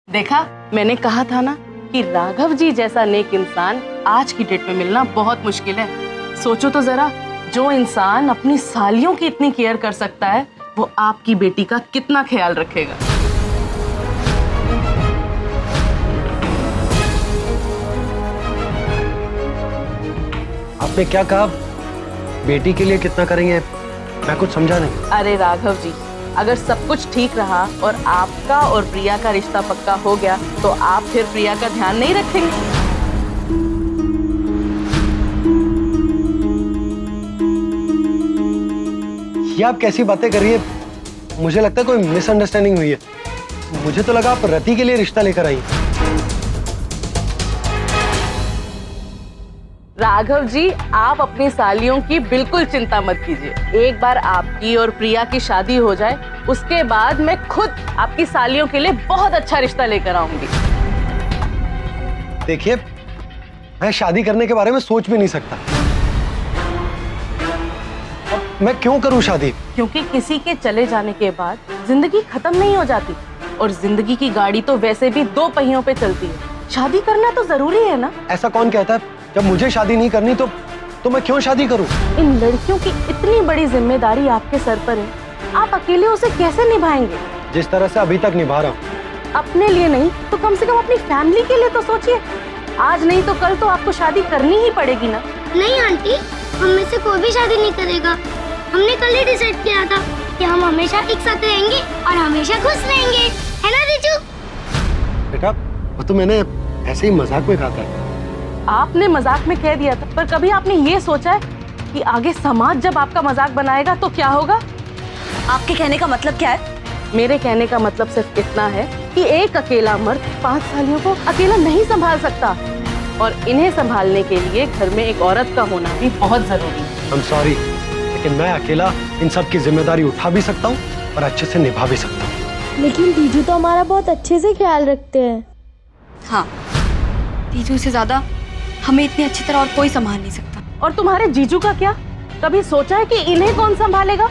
देखा, मैंने कहा था ना कि राघव जी जैसा नेक इंसान आज की डेट में मिलना बहुत मुश्किल है। सोचो तो जरा, जो इंसान अपनी सालियों की इतनी केयर कर सकता है वो आपकी बेटी का कितना ख्याल रखेगा। आपने क्या कहा? बेटी के लिए कितना करेंगे? मैं कुछ समझा नहीं। अरे राघव जी, अगर सब कुछ ठीक रहा और आपका और प्रिया का रिश्ता पक्का हो गया तो आप फिर प्रिया का ध्यान नहीं रखेंगे? ये आप कैसी बातें कर रही है? मुझे लगता है कोई मिसअंडरस्टैंडिंग हुई है। मुझे तो लगा आप रति के लिए रिश्ता लेकर आई। राघव जी, आप अपनी सालियों की बिल्कुल चिंता मत कीजिए। एक बार आपकी और प्रिया की शादी हो जाए, उसके बाद मैं खुद आपकी सालियों के लिए बहुत अच्छा रिश्ता लेकर आऊंगी। देखिए, मैं शादी करने के बारे में सोच भी नहीं सकता। अब मैं क्यों करूं शादी? क्योंकि किसी के चले जाने के बाद जिंदगी खत्म नहीं हो जाती, और जिंदगी की गाड़ी तो वैसे भी 2 पहियों पे चलती है। शादी करना तो जरूरी है ना। ऐसा कौन कहता है? जब मुझे शादी नहीं करनी तो मैं क्यों शादी करूं? इन लड़कियों की इतनी बड़ी जिम्मेदारी आपके सर पर है, आप अकेले उसे कैसे निभाएंगे? जिस तरह से अभी तक निभा रहा हूं। अपने लिए नहीं तो कम से कम अपनी फैमिली के लिए तो सोचिए। आज नहीं तो कल तो आपको शादी करनी ही पड़ेगी ना। नहीं आंटी, हम में से कोई भी शादी नहीं करेगा। हमने कल ही डिसाइड किया था कि हम हमेशा एक साथ रहेंगे और हमेशा खुश रहेंगे, है ना रिजू? बेटा, वो तो मैंने ऐसे ही मजाक में कहा था। आपने मजाक में कह दिया था, पर कभी आपने ये सोचा है कि आगे समाज जब आपका मजाक बनाएगा तो क्या होगा? आपके कहने का मतलब क्या है? मेरे कहने का मतलब सिर्फ इतना है कि एक अकेला मर्द 5 सालियों को अकेला नहीं संभाल सकता, और इन्हें संभालने के लिए घर में एक औरत का होना भी बहुत जरूरी है। I'm sorry, लेकिन मैं अकेला इन सब की जिम्मेदारी उठा भी सकता हूँ और अच्छे से निभा भी सकता हूँ। लेकिन जीजू तो हमारा बहुत अच्छे से ख्याल रखते हैं। हाँ, जीजू से ज्यादा हमें इतनी अच्छी तरह और कोई संभाल नहीं सकता। और तुम्हारे जीजू का क्या? कभी सोचा है कि इन्हें कौन संभालेगा?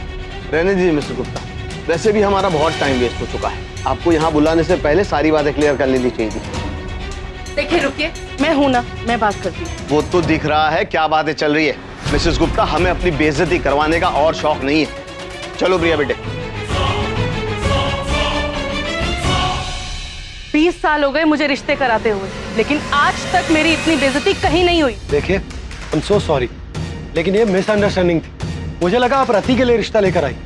रहने दीजिए मिस्टर गुप्ता, वैसे भी हमारा बहुत टाइम वेस्ट हो चुका है। आपको यहाँ बुलाने से पहले सारी बातें क्लियर कर लेनी चाहिए थी। देखिए, रुकिए, मैं हूं ना, मैं बात करती हूँ। वो तो दिख रहा है क्या बातें चल रही है। मिसेस गुप्ता, हमें अपनी बेइज्जती करवाने का और शौक नहीं है। चलो प्रिया बेटे। 20 साल हो गए मुझे रिश्ते कराते हुए, लेकिन आज तक मेरी इतनी बेइज्जती कहीं नहीं हुई। देखिए, I'm so sorry, लेकिन ये मिसअंडरस्टैंडिंग थी। मुझे लगा आप रति के लिए रिश्ता लेकर आई।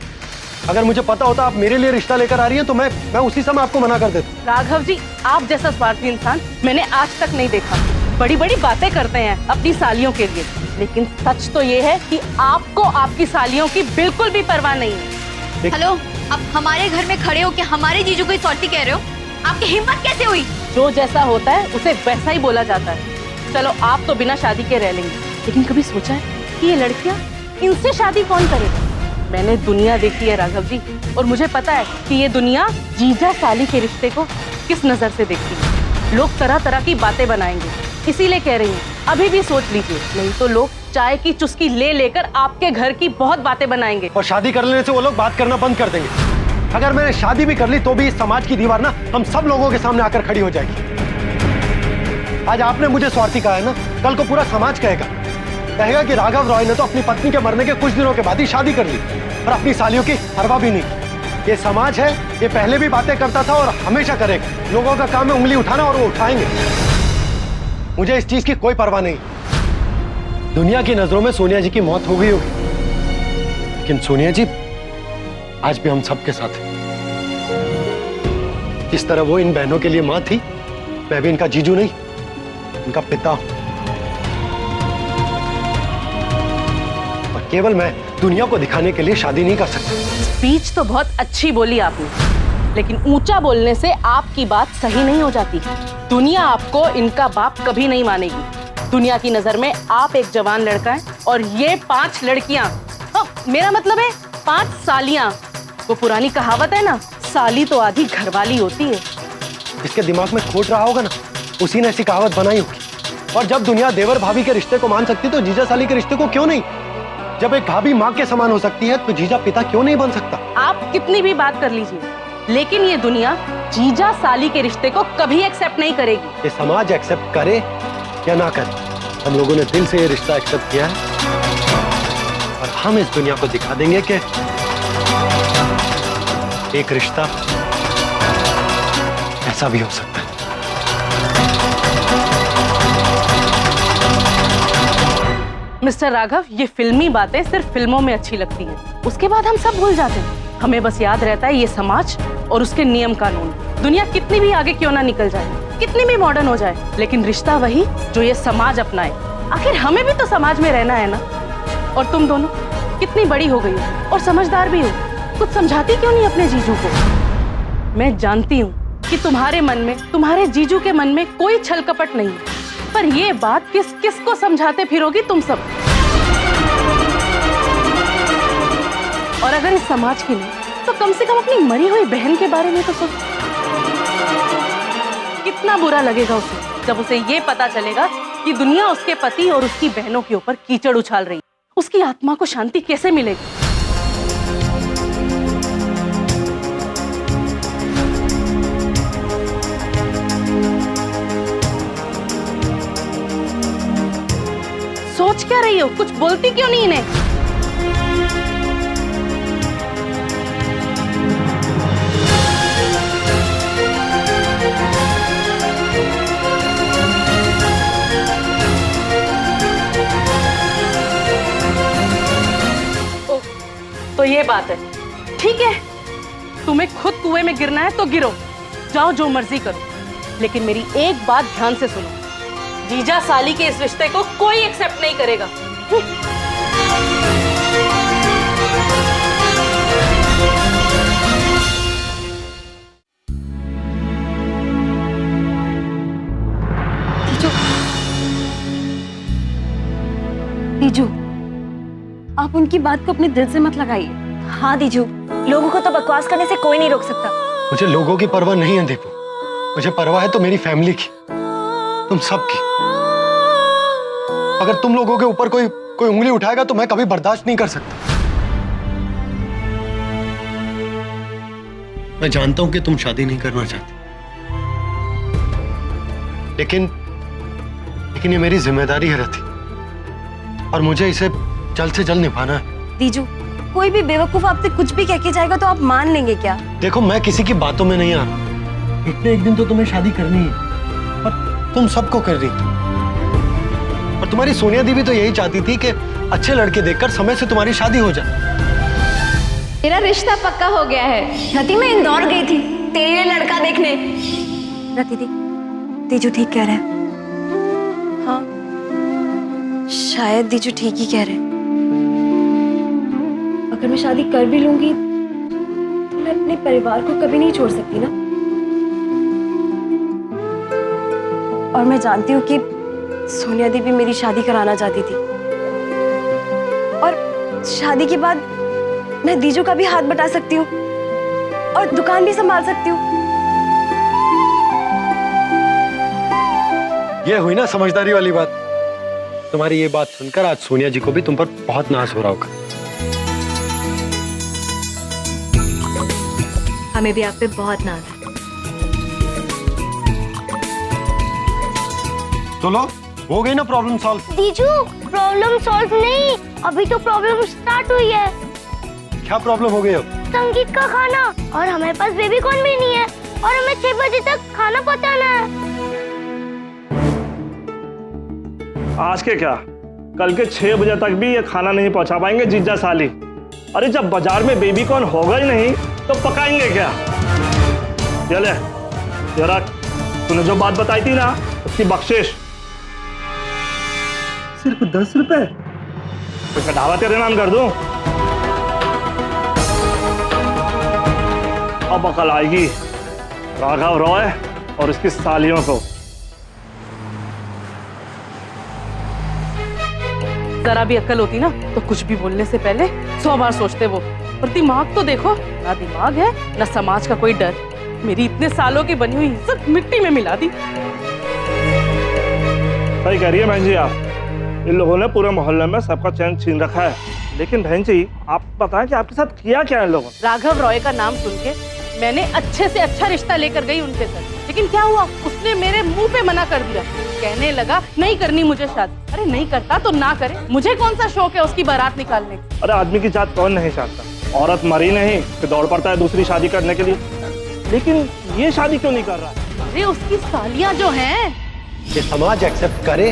अगर मुझे पता होता आप मेरे लिए रिश्ता लेकर आ रही हैं तो मैं उसी समय आपको मना कर देता। राघव जी, आप जैसा स्वार्थी इंसान मैंने आज तक नहीं देखा। बड़ी बड़ी बातें करते हैं अपनी सालियों के लिए, लेकिन सच तो ये है कि आपको आपकी सालियों की बिल्कुल भी परवाह नहीं है। हेलो, आप हमारे घर में खड़े हो कि हमारे जीजू को सॉर्टी कह रहे हो? आपकी हिम्मत कैसे हुई? जो जैसा होता है उसे वैसा ही बोला जाता है। चलो, आप तो बिना शादी के रह लेंगे, लेकिन कभी सोचा है कि ये लड़कियां, इनसे शादी कौन करेगा? मैंने दुनिया देखी है राघव जी, और मुझे पता है कि ये दुनिया जीजा साली के रिश्ते को किस नजर से देखती है। लोग तरह तरह की बातें बनाएंगे, इसीलिए कह रही हूँ अभी भी सोच लीजिए, नहीं तो लोग चाय की चुस्की ले लेकर आपके घर की बहुत बातें बनाएंगे। और शादी कर लेने से वो लोग बात करना बंद कर देंगे। अगर मैंने शादी भी कर ली तो भी इस समाज की दीवार ना हम सब लोगों के सामने आकर खड़ी हो जाएगी। आज आपने मुझे स्वार्थी कहा है ना, कल को पूरा समाज कहेगा कि राघव रॉय ने तो अपनी पत्नी के मरने के कुछ दिनों के बाद ही शादी कर ली और अपनी सालियों की परवाह भी नहीं की। ये समाज है, ये पहले भी बातें करता था और हमेशा करेगा। लोगों का काम है उंगली उठाना, और वो उठाएंगे। मुझे इस चीज की कोई परवाह नहीं। दुनिया की नजरों में सोनिया जी की मौत हो गई होगी, लेकिन सोनिया जी आज भी हम सबके साथ हैं। जिस तरह वो इन बहनों के लिए मां थी, मैं भी इनका जीजू नहीं, इनका पिता हूं। और केवल मैं दुनिया को दिखाने के लिए शादी नहीं कर सकता। स्पीच तो बहुत अच्छी बोली आपने, लेकिन ऊंचा बोलने से आपकी बात सही नहीं हो जाती। दुनिया आपको इनका बाप कभी नहीं मानेगी। दुनिया की नजर में आप एक जवान लड़का है और ये 5 लड़कियां, मेरा मतलब है 5 सालियां। वो पुरानी कहावत है ना, साली तो आधी घरवाली होती है। इसके दिमाग में खोट रहा होगा ना, उसी ने ऐसी कहावत बनाई होगी। और जब दुनिया देवर भाभी के रिश्ते को मान सकती तो जीजा साली के रिश्ते को क्यों नहीं? जब एक भाभी माँ के समान हो सकती है तो जीजा पिता क्यों नहीं बन सकता? आप कितनी भी बात कर लीजिए, लेकिन ये दुनिया जीजा साली के रिश्ते को कभी एक्सेप्ट नहीं करेगी। ये समाज एक्सेप्ट करे या ना करे, हम लोगों ने दिल से ये रिश्ता एक्सेप्ट किया है और हम इस दुनिया को दिखा देंगे कि एक रिश्ता ऐसा भी हो सकता है। मिस्टर राघव, ये फिल्मी बातें सिर्फ फिल्मों में अच्छी लगती हैं। उसके बाद हम सब भूल जाते हैं। हमें बस याद रहता है ये समाज और उसके नियम कानून। दुनिया कितनी भी आगे क्यों ना निकल जाए, कितनी भी मॉडर्न हो जाए, लेकिन रिश्ता वही जो ये समाज अपनाए। आखिर हमें भी तो समाज में रहना है ना। और तुम दोनों कितनी बड़ी हो गई हो और समझदार भी हो, कुछ समझाती क्यों नहीं अपने जीजू को? मैं जानती हूँ कि तुम्हारे मन में, तुम्हारे जीजू के मन में कोई छल कपट नहीं, पर ये बात किस किस को समझाते फिरोगी तुम सब? और अगर इस समाज की नहीं, तो कम से कम अपनी मरी हुई बहन के बारे में तो सोच। कितना बुरा लगेगा उसे जब उसे ये पता चलेगा कि दुनिया उसके पति और उसकी बहनों के ऊपर कीचड़ उछाल रही है। उसकी आत्मा को शांति कैसे मिलेगी? सोच क्या रही हो? कुछ बोलती क्यों नहीं इन्हें? तो ये बात है, ठीक है, तुम्हें खुद कुएं में गिरना है तो गिरो, जाओ जो मर्जी करो, लेकिन मेरी एक बात ध्यान से सुनो, जीजा साली के इस रिश्ते को कोई एक्सेप्ट नहीं करेगा। दीजू, आप उनकी बात को अपने दिल से मत लगाइए। हाँ दीजू, लोगों को तो बकवास करने से कोई नहीं रोक सकता। मुझे लोगों की परवाह नहीं है दीपू, मुझे परवाह है तो मेरी फैमिली की, तुम सबकी। अगर तुम लोगों के ऊपर कोई उंगली उठाएगा तो मैं कभी बर्दाश्त नहीं कर सकता। मैं जानता हूं कि तुम शादी नहीं करना चाहती, लेकिन ये मेरी जिम्मेदारी है रति, और मुझे इसे जल्द से जल्द निभाना है। दीजू, कोई भी बेवकूफ आपसे कुछ भी कह के जाएगा तो आप मान लेंगे क्या? देखो, मैं किसी की बातों में नहीं आ रहा। एक दिन तो तुम्हें शादी करनी है, और तुम सबको कर रही। और तुम्हारी सोनिया दी भी तो यही चाहती थी कि अच्छे लड़के देखकर समय से तुम्हारी शादी हो जाए। मेरा रिश्ता पक्का हो गया है। रति, मैं इंदौर गई थी तेरे लिए लड़का देखने। रति दी, दीजू ठीक कह रहे हैं। हाँ, शायद दीजू ठीक ही कह रहे हैं। अगर मैं शादी कर भी लूंगी तो मैं अपने परिवार को कभी नहीं छोड़ सकती ना। और मैं जानती हूँ कि सोनिया दी भी मेरी शादी कराना चाहती थी, और शादी के बाद मैं दीजू का भी हाथ बटा सकती हूँ और दुकान भी संभाल सकती हूँ। ये हुई ना समझदारी वाली बात। तुम्हारी ये बात सुनकर आज सोनिया जी को भी तुम पर बहुत नाज हो रहा होगा। हमें भी आप पे बहुत नाज है। तो लो, हो गई ना प्रॉब्लम सॉल्व। दीजू, प्रॉब्लम सॉल्व नहीं, अभी तो प्रॉब्लम स्टार्ट हुई है। क्या प्रॉब्लम हो गई अब? संगीत का खाना, और हमारे पास बेबी कॉर्न भी नहीं है, और हमें 6 बजे तक खाना पहुंचाना है। आज के क्या, कल के 6 बजे तक भी ये खाना नहीं पहुंचा पाएंगे जीजा साली। अरे जब बाजार में बेबी कॉर्न होगा ही नहीं तो पकाएंगे क्या? चले जरा, तूने जो बात बताई थी ना, उसकी बख्शिश सिर्फ 10 रुपए, उसका ढाबा तेरे नाम कर दूं। अब अकल आएगी राघव रॉय और उसकी सालियों को। जरा भी अक्ल होती ना तो कुछ भी बोलने से पहले 100 बार सोचते वो। और दिमाग तो देखो, ना दिमाग है ना समाज का कोई डर। मेरी इतने सालों की बनी हुई इज्जत मिट्टी में मिला दी। सही कह रही है बहन जी आप। इन लोगों ने पूरे मोहल्ले में सबका चैन छीन रखा है। लेकिन बहन जी, आप बताएं कि आपके साथ किया क्या है इन लोगों ने? राघव रॉय का नाम सुन के मैंने अच्छे से अच्छा रिश्ता लेकर गई उनके साथ, लेकिन क्या हुआ, उसने मेरे मुंह पे मना कर दिया। कहने लगा नहीं करनी मुझे शादी। अरे नहीं करता तो ना करे, मुझे कौन सा शौक है उसकी बारात निकालने का। अरे आदमी की जात कौन नहीं चाहता, औरत मरी नहीं कि दौड़ पड़ता है दूसरी शादी करने के लिए। लेकिन ये शादी क्यों नहीं कर रहा है? अरे उसकी सालियां जो हैं, ये समाज एक्सेप्ट करे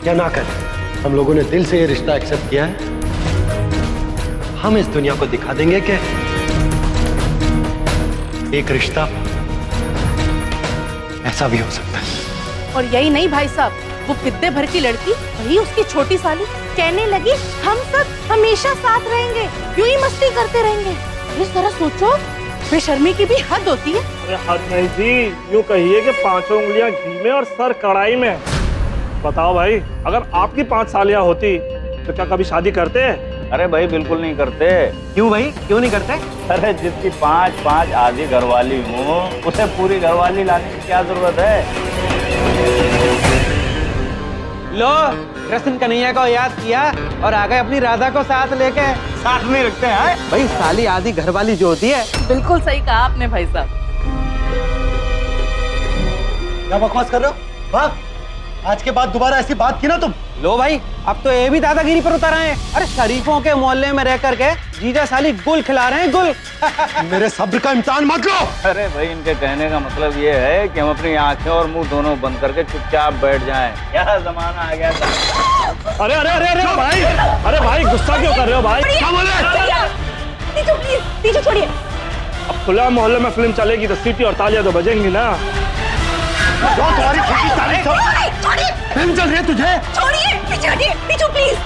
या ना करे, हम लोगों ने दिल से ये रिश्ता एक्सेप्ट किया है। हम इस दुनिया को दिखा देंगे कि एक रिश्ता ऐसा भी हो सकता है। और यही नहीं भाई साहब, वो पिद्दे भर की लड़की, वही उसकी छोटी साली, कहने लगी हम सब हमेशा साथ रहेंगे, यूं ही मस्ती करते रहेंगे। इस तरह सोचो, बेशर्मी की भी हद होती है। अरे हद नहीं जी, यूं कहिए कि 5 उंगलियां घी में और सर कढ़ाई में। बताओ भाई, अगर आपकी 5 सालियां होती तो क्या कभी शादी करते? अरे भाई बिल्कुल नहीं करते। क्यों भाई, क्यों नहीं करते? अरे जिसकी 5 आधी घरवाली हो उसे पूरी घरवाली लाने की क्या जरूरत है? लो, कृष्ण कन्हैया को याद किया और आ गए अपनी राधा को साथ लेके। साथ नहीं रखते हैं भाई साली आधी घरवाली जो होती है। बिल्कुल सही कहा आपने भाई साहब। क्या बकवास कर रहे हो? हाँ? आज के बाद दोबारा ऐसी बात की ना तुम। लो भाई, अब तो ये भी दादागिरी पर उतर आए हैं। अरे शरीफों के मोहल्ले में रह करके जीजा साली गुल खिला रहे हैं, गुल। मेरे सब्र का इम्तिहान मत लो। अरे भाई इनके कहने का मतलब ये है कि हम अपनी आंखें और मुंह दोनों बंद करके चुपचाप बैठ जाएं। क्या जमाना आ गया था। अरे अरे अरे अरे भाई, अरे भाई गुस्सा क्यों कर रहे हो भाई? क्या बोले? तीजू प्लीज, तीजू छोड़िए। अब खुला मोहल्ले में फिल्म चलेगी तो सीटी और तालियां तो बजेंगी ना। जो तुम्हारी छोटी साली सब फिल्म चल रही है तुझे? छोड़िए, पीछे हटिए, तीजू प्लीज।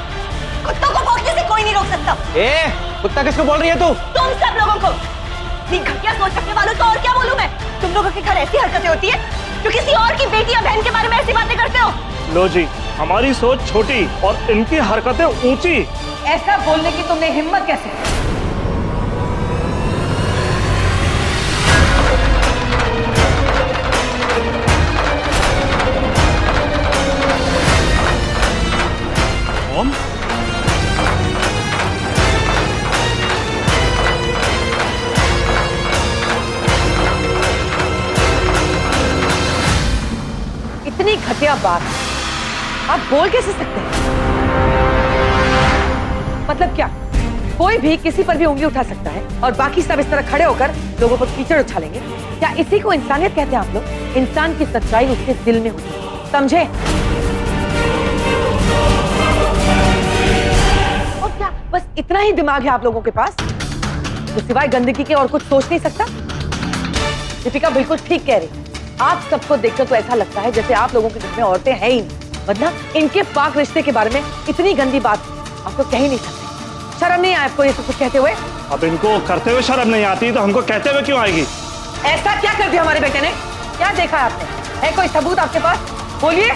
कुत्तों को भौंकने से कोई नहीं रोक सकता। ए, कुत्ता किसको बोल रही है तू? तुम सब लोगों को। इतनी घटिया सोच रखने वालों को और क्या बोलूं मैं? तुम लोगों के घर ऐसी हरकतें होती है जो किसी और की बेटी या बहन के बारे में ऐसी बातें करते हो। लो जी, हमारी सोच छोटी और इनकी हरकतें ऊंची। ऐसा बोलने की तुमने हिम्मत कैसे? इतनी घटिया बात आप बोल कैसे सकते हैं? मतलब क्या कोई भी किसी पर भी उंगली उठा सकता है और बाकी सब इस तरह खड़े होकर लोगों पर कीचड़ उछालेंगे? क्या इसी को इंसानियत कहते हैं आप लोग? इंसान की सच्चाई उसके दिल में होती है, समझे? और क्या बस इतना ही दिमाग है आप लोगों के पास तो सिवाय गंदगी के और कुछ सोच नहीं सकता? दीपिका बिल्कुल ठीक कह रही। आप सबको देखकर तो ऐसा लगता है जैसे आप लोगों के घर में औरतें हैं ही नहीं, वरना इनके पाक रिश्ते के बारे में इतनी गंदी बात आप तो कह ही नहीं सकते। शर्म नहीं आया आपको ये सब कुछ कहते हुए? अब इनको करते हुए शर्म नहीं आती तो हमको कहते हुए क्यों आएगी? ऐसा क्या कर दिया हमारे बेटे ने? क्या देखा है आपने? है कोई सबूत आपके पास? बोलिए।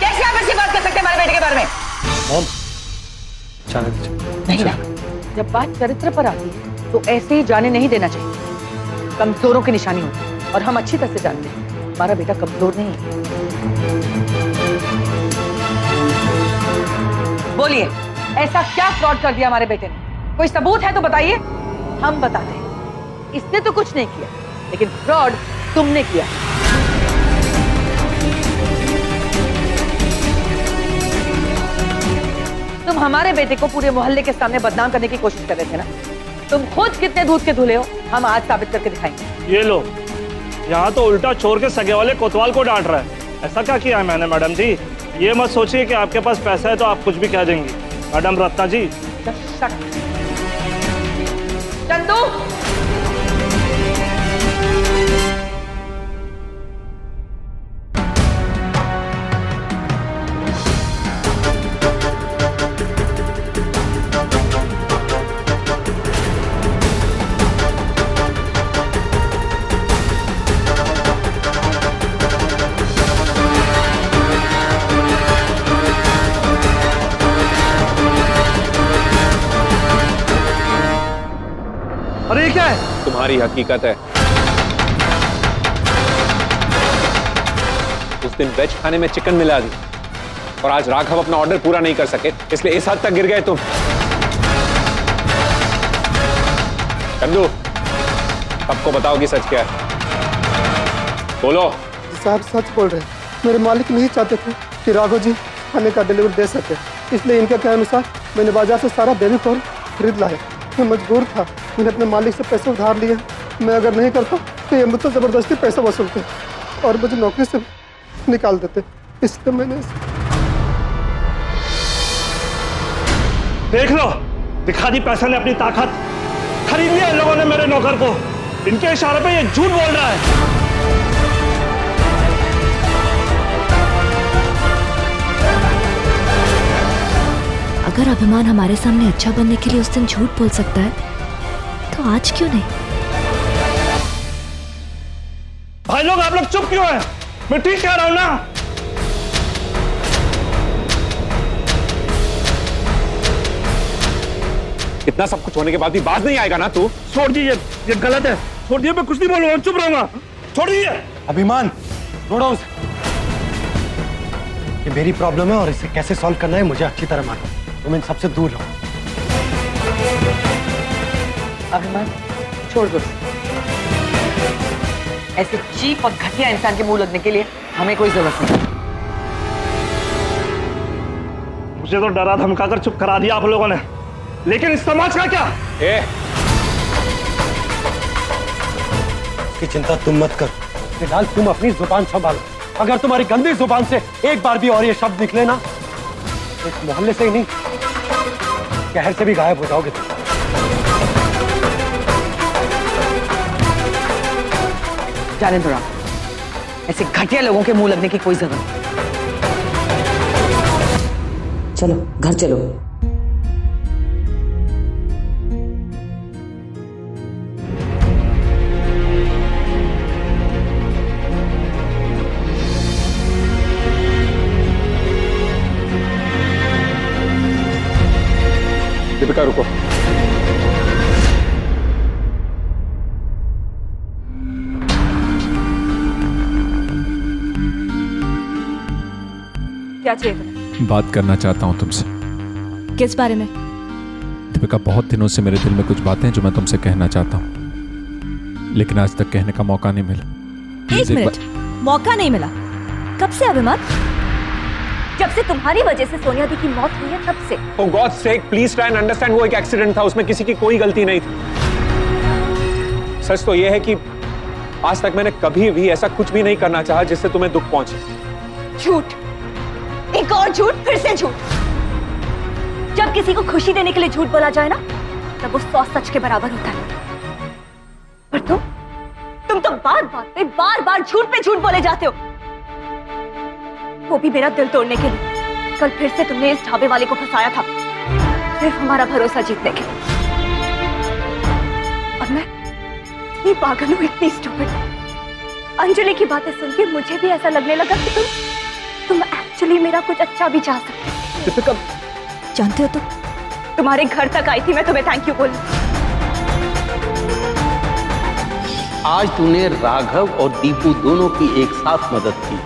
कैसे आप ऐसी बात कर सकते हैं हमारे बेटे के बारे में? नहीं ना, जब बात चरित्र पर आती है तो ऐसे ही जाने नहीं देना चाहिए। कमजोरों की निशानी होती है और हम अच्छी तरह से जानते हैं हमारा बेटा कमजोर नहीं है। बोलिए, ऐसा क्या फ्रॉड कर दिया हमारे बेटे ने? कोई सबूत है तो बताइए, हम बताते हैं। इसने तो कुछ नहीं किया, लेकिन फ्रॉड तुमने किया। तुम हमारे बेटे को पूरे मोहल्ले के सामने बदनाम करने की कोशिश कर रहे थे ना? तुम खुद कितने दूध के धुले हो, हम आज साबित करके दिखाएंगे। ये लो, यहाँ तो उल्टा चोर के सगे वाले कोतवाल को डांट रहा है। ऐसा क्या किया है मैंने मैडम जी? ये मत सोचिए कि आपके पास पैसा है तो आप कुछ भी कह देंगी। मैडम रत्ना जी। चंदू, अरे ये क्या है? तुम्हारी हकीकत है। उस दिन वेज खाने में चिकन मिला दी और आज राघव अपना ऑर्डर पूरा नहीं कर सके, इसलिए इस हद तक गिर गए तुम। चंदू, सबको बताओ कि सच क्या है। बोलो। साहब सच बोल रहे हैं। मेरे मालिक नहीं चाहते थे कि राघव जी खाने का डिलीवरी दे सके, इसलिए इनके कहे अनुसार मैंने बाजार से सारा बेबी कॉर्न खरीद लाया। मैं मजबूर था, मैंने अपने मालिक से पैसे उधार लिए। मैं अगर नहीं करता तो ये मुझसे जबरदस्ती पैसे वसूलते और मुझे नौकरी से निकाल देते, इसलिए मैंने देख लो, दिखा दी पैसा ने अपनी ताकत। खरीद लिया इन लोगों ने मेरे नौकर को। इनके इशारे पे ये झूठ बोल रहा है। अगर अभिमान हमारे सामने अच्छा बनने के लिए उस दिन झूठ बोल सकता है, तो आज क्यों नहीं? भाई लोग, आप लोग चुप क्यों हैं? मैं ठीक कह रहा हूं ना। इतना सब कुछ होने के बाद भी बात नहीं आएगा ना तू? छोड़ दीजिए, ये गलत है। छोड़ दीजिए, मैं कुछ नहीं बोलूंगा, चुप रहूंगा। छोड़ दीजिए। अभिमान, छोड़ो उसे। ये मेरी प्रॉब्लम है और इसे कैसे सॉल्व करना है मुझे अच्छी तरह मालूम। तुम इन सबसे दूर रहो। अभिमान, छोड़ दो। ऐसे चीप और घटिया इंसान के मुंह लगने के लिए हमें कोई जरूरत नहीं। मुझे तो डरा धमकाकर चुप करा दिया आप लोगों ने, लेकिन इस समाज का क्या? इसकी चिंता तुम मत कर। फिलहाल तुम अपनी जुबान संभालो। अगर तुम्हारी गंदी जुबान से एक बार भी और ये शब्द निकले ना, इस मोहल्ले से ही नहीं, शहर से भी गायब हो जाओगे। जाने दो राम, ऐसे घटिया लोगों के मुंह लगने की कोई जरूरत नहीं। चलो घर चलो। दीपिका रुको। क्या चाहिए तुम्हें? बात करना चाहता हूँ तुमसे। किस बारे में? दीपिका, बहुत दिनों से मेरे दिल में कुछ बातें हैं जो मैं तुमसे कहना चाहता हूँ, लेकिन आज तक कहने का मौका नहीं मिला। एक मिनट, मौका नहीं मिला? कब से अभिमान? जब से तुम्हारी वजह से सोनिया दी की मौत हुई है तब से। For God's sake, please try and understand, वो एक एक्सीडेंट था, उसमें किसी की कोई गलती नहीं थी। सच तो यह है कि आज तक मैंने कभी भी ऐसा कुछ भी नहीं करना चाहा जिससे तुम्हें दुख पहुंचे। झूठ, एक और झूठ, फिर से झूठ। जब किसी को खुशी देने के लिए झूठ बोला जाए ना, तब वो 100 सच के बराबर होता है। पर तुम तो बार बार झूठ पे झूठ बोले जाते हो, वो भी मेरा दिल तोड़ने के लिए। कल फिर से तुमने इस ढाबे वाले को फंसाया था, सिर्फ हमारा भरोसा जीतने के लिए। और मैं इतनी पागल हूं, इतनी स्टूपिड। अंजलि की बातें सुन के मुझे भी ऐसा लगने लगा कि तुम एक्चुअली मेरा कुछ अच्छा भी चाह सकते हो। जानते हो, तुम्हारे घर तक आई थी मैं तुम्हें थैंक यू बोलने। आज तूने राघव और दीपू दोनों की एक साथ मदद की।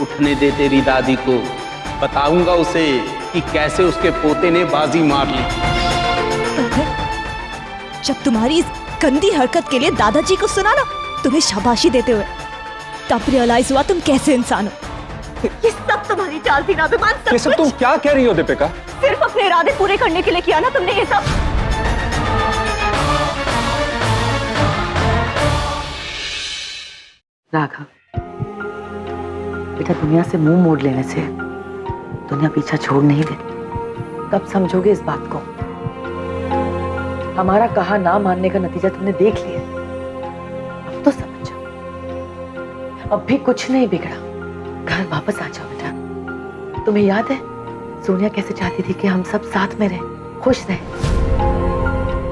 उठने दे तेरी दादी को, बताऊंगा उसे कि कैसे उसके पोते ने बाजी मार ली। जब तुम्हारी इस गंदी हरकत के लिए दादाजी को सुना ना तुम्हें शाबाशी देते हुए, तब रियलाइज हुआ तुम कैसे इंसान हो। ये सब तुम्हारी चाल थी ना अभिमान, सब ये सब तुम क्या कह रही हो दीपिका? सिर्फ अपने इरादे पूरे करने के लिए किया ना तुमने ये सब। राघव बेटा, दुनिया से मुंह मोड़ लेने से दुनिया पीछा छोड़ नहीं देती। कब समझोगे इस बात को? हमारा कहा ना मानने का नतीजा तुमने देख लिया, अब तो समझ जाओ। अब भी कुछ नहीं बिगड़ा, घर वापस आ जाओ बेटा। तुम्हें याद है सोनिया कैसे चाहती थी कि हम सब साथ में रहें, खुश रहें,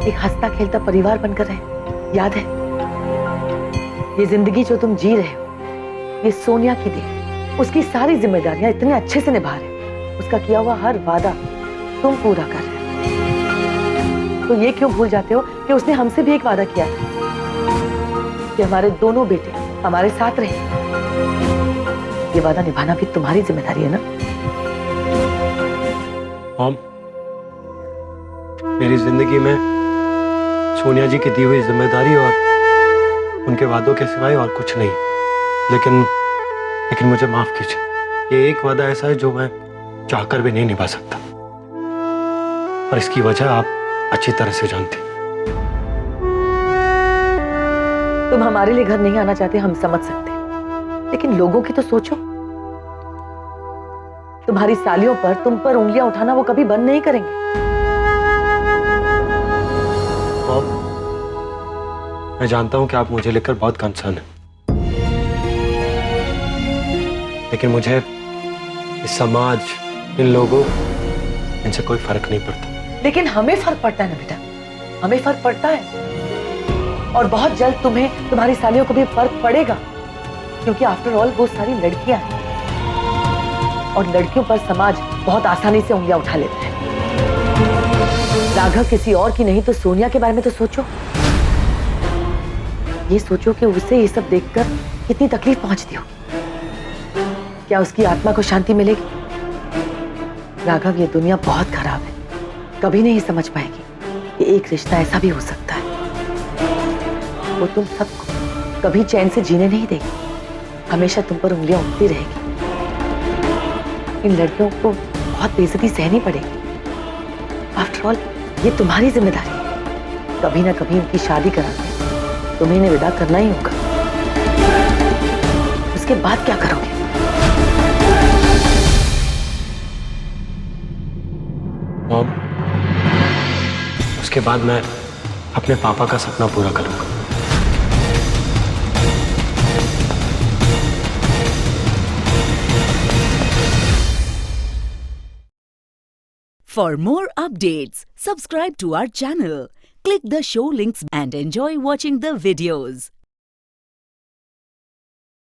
एक हंसता खेलता परिवार बनकर रहें? याद है? ये जिंदगी जो तुम जी रहे हो, ये सोनिया की देन। उसकी सारी जिम्मेदारियां इतने अच्छे से निभा रहे, उसका किया हुआ हर वादा तुम पूरा कर रहे हो। तो ये क्यों भूल जाते हो कि उसने हमसे भी एक वादा किया था कि हमारे दोनों बेटे हमारे साथ रहेंगे। ये वादा निभाना भी तुम्हारी जिम्मेदारी है ना? मॉम, मेरी जिंदगी में सोनिया जी की दी हुई जिम्मेदारी और उनके वादों के सिवाय और कुछ नहीं। लेकिन मुझे माफ कीजिए, ये एक वादा ऐसा है जो मैं चाहकर भी नहीं निभा सकता, और इसकी वजह आप अच्छी तरह से जानती। तुम हमारे लिए घर नहीं आना चाहते, हम समझ सकते, लेकिन लोगों की तो सोचो। तुम्हारी सालियों पर, तुम पर उंगलियां उठाना वो कभी बंद नहीं करेंगे। मैं जानता हूं कि आप मुझे लेकर बहुत कंसर्न हैं, लेकिन मुझे इस समाज, इन लोगों, इनसे कोई फर्क नहीं पड़ता। लेकिन हमें फर्क पड़ता है ना बेटा, हमें फर्क पड़ता है, और बहुत जल्द तुम्हें, तुम्हारी सालियों को भी फर्क पड़ेगा, क्योंकि आफ्टर ऑल वो सारी लड़कियां हैं, और लड़कियों पर समाज बहुत आसानी से उंगलियां उठा लेता है। राघव किसी और की नहीं तो सोनिया के बारे में तो सोचो। ये सोचो कि उसे ये सब देखकर कितनी तकलीफ पहुंचती होगी। क्या उसकी आत्मा को शांति मिलेगी? राघव, ये दुनिया बहुत खराब है, कभी नहीं समझ पाएगी कि एक रिश्ता ऐसा भी हो सकता है। वो तुम सबको कभी चैन से जीने नहीं देगी, हमेशा तुम पर उंगलियां उठती रहेगी। इन लड़कियों को बहुत बेइज्जती सहनी पड़ेगी। आफ्टर ऑल ये तुम्हारी जिम्मेदारी है, कभी ना कभी उनकी शादी कराकर तुम्हें इन्हें विदा करना ही होगा। उसके बाद क्या करोगे? मॉम, उसके बाद मैं अपने पापा का सपना पूरा करूंगा। For more updates, subscribe to our channel, click the show links and enjoy watching the videos.